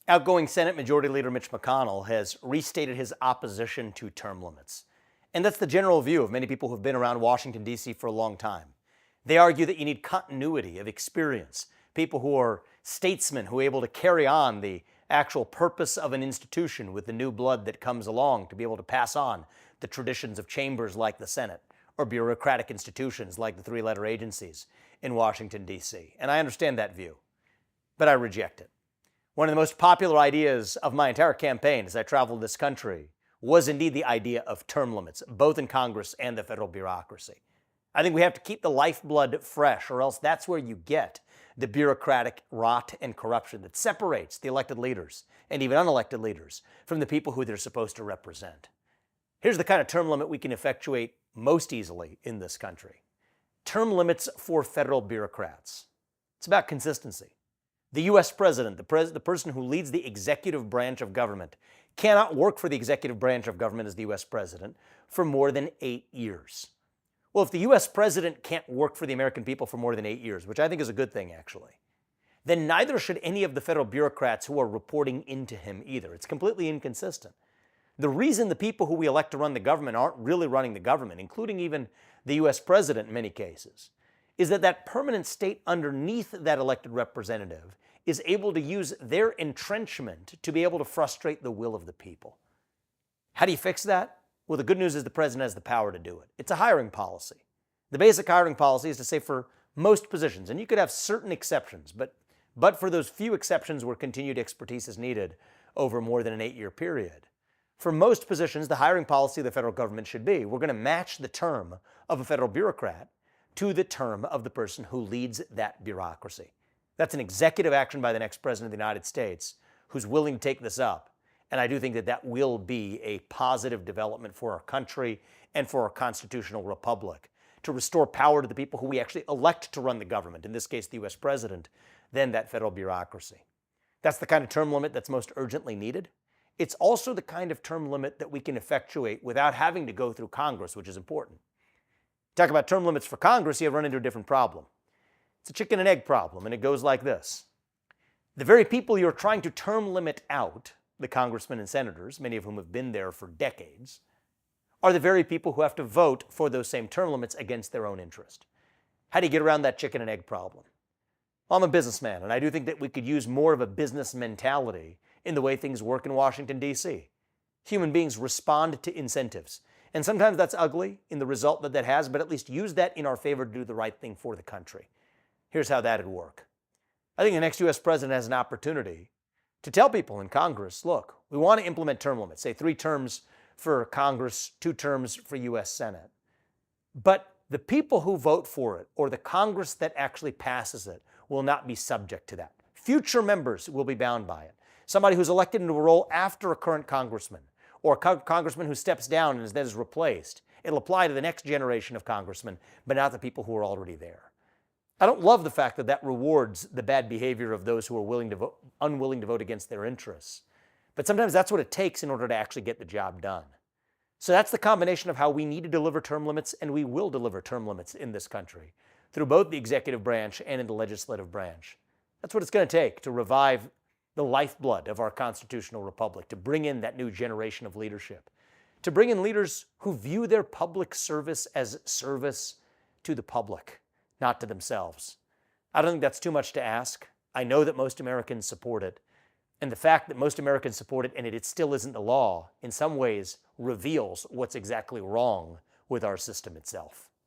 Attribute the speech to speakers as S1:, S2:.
S1: Outgoing Senate Majority Leader Mitch McConnell has restated his opposition to term limits. And that's the general view of many people who've been around Washington, D.C. for a long time. They argue that you need continuity of experience, people who are statesmen who are able to carry on the actual purpose of an institution with the new blood that comes along to be able to pass on the traditions of chambers like the Senate or bureaucratic institutions like the three-letter agencies in Washington, D.C. And I understand that view, but I reject it. One of the most popular ideas of my entire campaign as I traveled this country was indeed the idea of term limits, both in Congress and the federal bureaucracy. I think we have to keep the lifeblood fresh, or else that's where you get the bureaucratic rot and corruption that separates the elected leaders and even unelected leaders from the people who they're supposed to represent. Here's the kind of term limit we can effectuate most easily in this country. Term limits for federal bureaucrats. It's about consistency. The U.S. president, the person who leads the executive branch of government, cannot work for the executive branch of government as the U.S. president for more than 8 years. Well, if the U.S. president can't work for the American people for more than 8 years, which I think is a good thing, actually, then neither should any of the federal bureaucrats who are reporting into him either. It's completely inconsistent. The reason the people who we elect to run the government aren't really running the government, including even the U.S. president in many cases, is that permanent state underneath that elected representative is able to use their entrenchment to be able to frustrate the will of the people. How do you fix that? Well, the good news is the president has the power to do it. It's a hiring policy. The basic hiring policy is to say for most positions, and you could have certain exceptions, but for those few exceptions where continued expertise is needed over more than an 8-year period, for most positions, the hiring policy of the federal government should be, we're going to match the term of a federal bureaucrat to the term of the person who leads that bureaucracy. That's an executive action by the next president of the United States who's willing to take this up. And I do think that will be a positive development for our country and for our constitutional republic to restore power to the people who we actually elect to run the government, in this case the U.S. president, than that federal bureaucracy. That's the kind of term limit that's most urgently needed. It's also the kind of term limit that we can effectuate without having to go through Congress, which is important. Talk about term limits for Congress, you run into a different problem. It's a chicken and egg problem, and it goes like this. The very people you're trying to term limit out, the congressmen and senators, many of whom have been there for decades, are the very people who have to vote for those same term limits against their own interest. How do you get around that chicken and egg problem? Well, I'm a businessman, and I do think that we could use more of a business mentality in the way things work in Washington, D.C. Human beings respond to incentives. And sometimes that's ugly in the result that has, but at least use that in our favor to do the right thing for the country. Here's how that would work. I think the next U.S. president has an opportunity to tell people in Congress, look, we want to implement term limits, say 3 terms for Congress, 2 terms for U.S. Senate. But the people who vote for it, or the Congress that actually passes it, will not be subject to that. Future members will be bound by it. Somebody who's elected into a role after a current congressman, or a congressman who steps down and then is replaced, it'll apply to the next generation of congressmen, but not the people who are already there. I don't love the fact that rewards the bad behavior of those who are unwilling to vote against their interests. But sometimes that's what it takes in order to actually get the job done. So that's the combination of how we need to deliver term limits, and we will deliver term limits in this country, through both the executive branch and in the legislative branch. That's what it's going to take to revive the lifeblood of our constitutional republic, to bring in that new generation of leadership, to bring in leaders who view their public service as service to the public, not to themselves. I don't think that's too much to ask. I know that most Americans support it. And the fact that most Americans support it and it still isn't the law, in some ways reveals what's exactly wrong with our system itself.